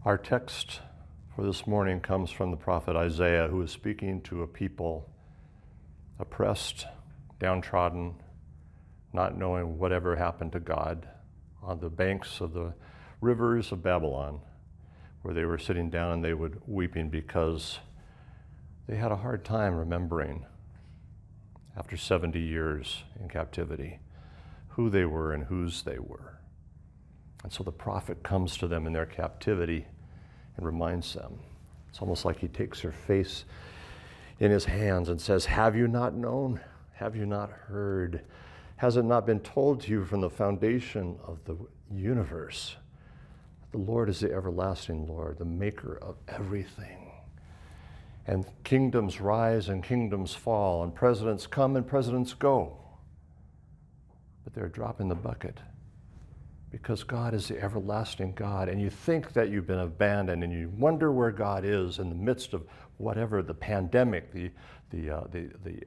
Our text for this morning comes from the prophet Isaiah, who is speaking to a people oppressed, downtrodden, not knowing whatever happened to God, on the banks of the rivers of Babylon, where they were sitting down and they were weeping because they had a hard time remembering, after 70 years in captivity, who they were and whose they were. And so the prophet comes to them in their captivity and reminds them. It's almost like he takes their face in his hands and says, "Have you not known? Have you not heard? Has it not been told to you from the foundation of the universe? The Lord is the everlasting Lord, the maker of everything. And kingdoms rise and kingdoms fall, and presidents come and presidents go. But they're a drop in the bucket, because God is the everlasting God, and you think that you've been abandoned, and you wonder where God is in the midst of whatever, the pandemic, the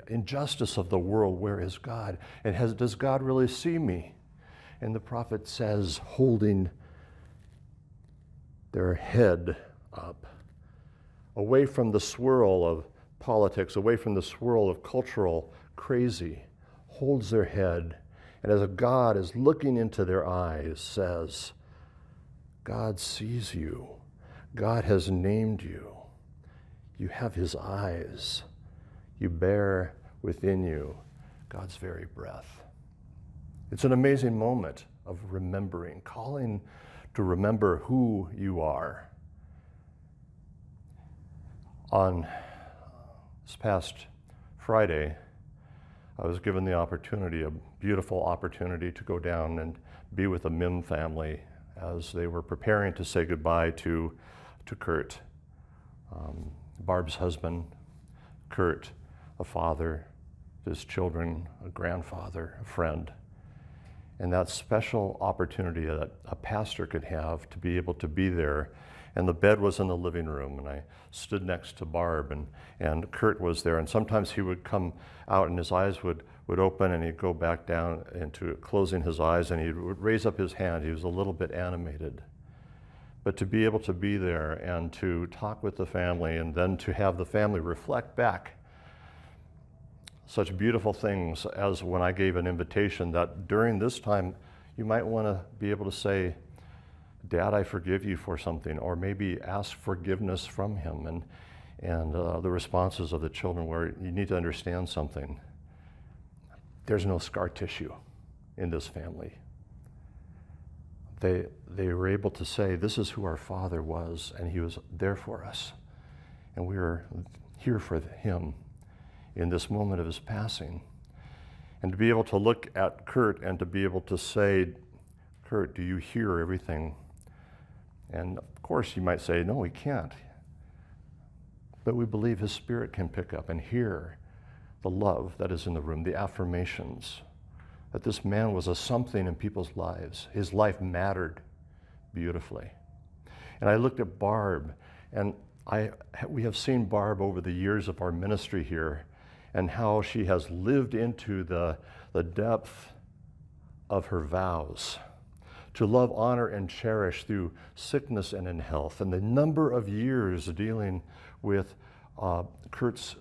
injustice of the world. Where is God? And does God really see me?" And the prophet says, holding their head up, away from the swirl of politics, away from the swirl of cultural crazy, holds their head, and as God is looking into their eyes, says, "God sees you. God has named you. You have his eyes. You bear within you God's very breath." It's an amazing moment of remembering, calling to remember who you are. On this past Friday, I was given the opportunity, a beautiful opportunity, to go down and be with the Mim family as they were preparing to say goodbye to Kurt, Barb's husband, Kurt, a father, his children, a grandfather, a friend. And that special opportunity that a pastor could have to be able to be there. And the bed was in the living room, and I stood next to Barb, and Kurt was there. And sometimes he would come out and his eyes would open, and he'd go back down into closing his eyes, and he would raise up his hand. He was a little bit animated. But to be able to be there and to talk with the family, and then to have the family reflect back such beautiful things as when I gave an invitation that during this time you might want to be able to say, "Dad, I forgive you for something," or maybe ask forgiveness from him, and the responses of the children were, "You need to understand something. There's no scar tissue in this family." They were able to say, "This is who our father was, and he was there for us, and we are here for him in this moment of his passing." And to be able to look at Kurt and to be able to say, "Kurt, do you hear everything?" And of course you might say, "No, he can't." But we believe his spirit can pick up and hear the love that is in the room, the affirmations that this man was a something in people's lives. His life mattered beautifully. And I looked at Barb, and we have seen Barb over the years of our ministry here, and how she has lived into the depth of her vows to love, honor, and cherish through sickness and in health, and the number of years dealing with Kurt's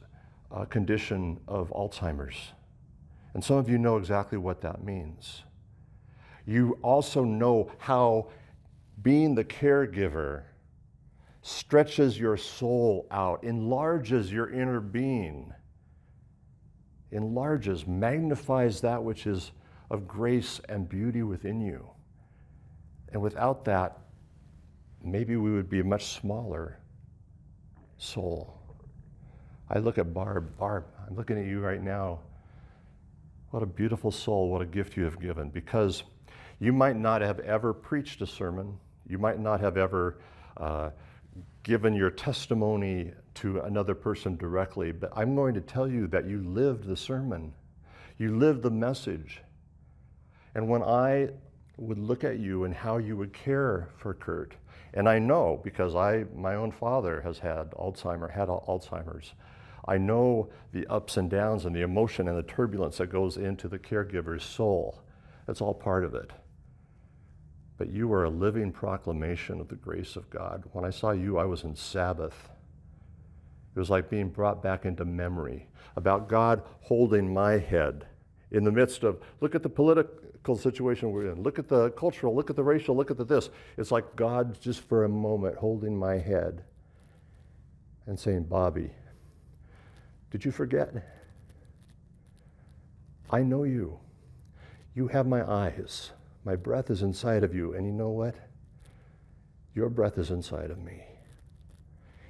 condition of Alzheimer's. And some of you know exactly what that means. You also know how being the caregiver stretches your soul out, enlarges your inner being, enlarges, magnifies that which is of grace and beauty within you. And without that, maybe we would be a much smaller soul. I look at Barb. Barb, I'm looking at you right now. What a beautiful soul, what a gift you have given. Because you might not have ever preached a sermon. You might not have ever given your testimony to another person directly, but I'm going to tell you that you lived the sermon. You lived the message. And when I would look at you and how you would care for Kurt, and I know because my own father had Alzheimer's. I know the ups and downs and the emotion and the turbulence that goes into the caregiver's soul. That's all part of it. but you are a living proclamation of the grace of God. When I saw you, I was in Sabbath. It was like being brought back into memory about God holding my head in the midst of, look at the political situation we're in, look at the cultural, look at the racial, look at the this. It's like God just for a moment holding my head and saying, Bobby, did you forget? I know you. You have my eyes. My breath is inside of you. And you know what? Your breath is inside of me.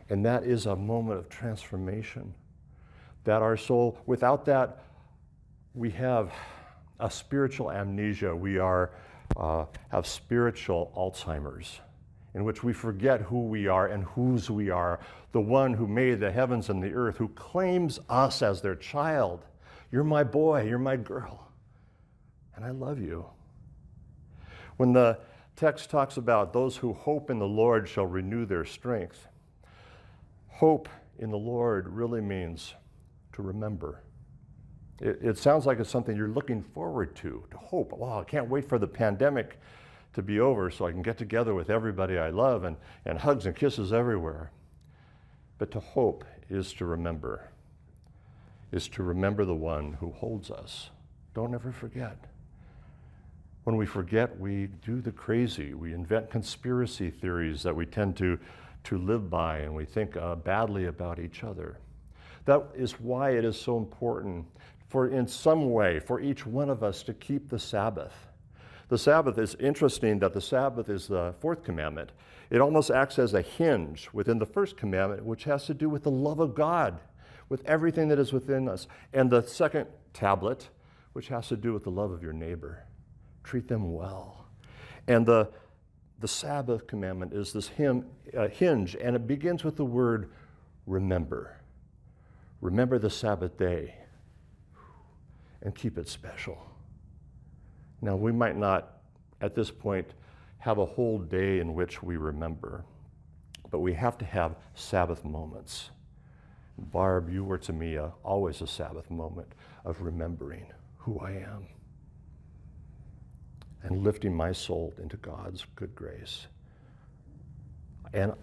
And that is a moment of transformation. That our soul, without that, we have a spiritual amnesia. We have spiritual Alzheimer's, in which we forget who we are and whose we are. The one who made the heavens and the earth, who claims us as their child. You're my boy, you're my girl, and I love you. When the text talks about those who hope in the Lord shall renew their strength, hope in the Lord really means to remember. It sounds like it's something you're looking forward to hope. Wow, I can't wait for the pandemic to be over so I can get together with everybody I love and hugs and kisses everywhere. But to hope is to remember the one who holds us. Don't ever forget. When we forget, we do the crazy. We invent conspiracy theories that we tend to live by, and we think badly about each other. That is why it is so important in some way, for each one of us to keep the Sabbath. The Sabbath is interesting that the Sabbath is the fourth commandment. It almost acts as a hinge within the first commandment, which has to do with the love of God, with everything that is within us. And the second tablet, which has to do with the love of your neighbor. Treat them well. And the Sabbath commandment is this hinge, and it begins with the word remember. Remember the Sabbath day and keep it special. Now, we might not, at this point, have a whole day in which we remember, but we have to have Sabbath moments. Barb, you were to me always a Sabbath moment of remembering who I am and lifting my soul into God's good grace. And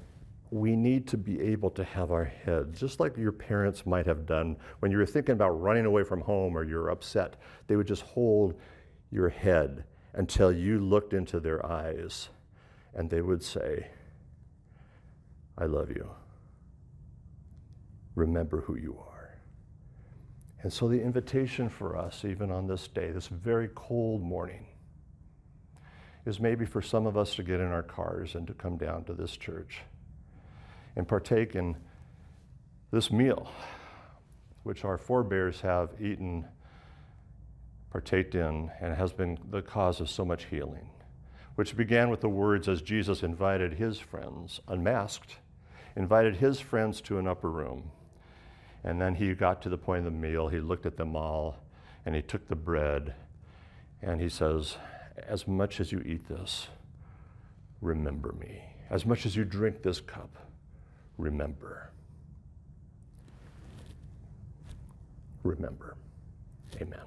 we need to be able to have our head, just like your parents might have done when you were thinking about running away from home or you're upset. They would just hold your head until you looked into their eyes and they would say, I love you. Remember who you are. And so the invitation for us, even on this day, this very cold morning, is maybe for some of us to get in our cars and to come down to this church and partake in this meal, which our forebears have eaten, partaked in, and has been the cause of so much healing, which began with the words as Jesus invited his friends, unmasked, invited his friends to an upper room. And then he got to the point of the meal, he looked at them all, and he took the bread, and he says, as much as you eat this, remember me. As much as you drink this cup, remember. Remember. Amen.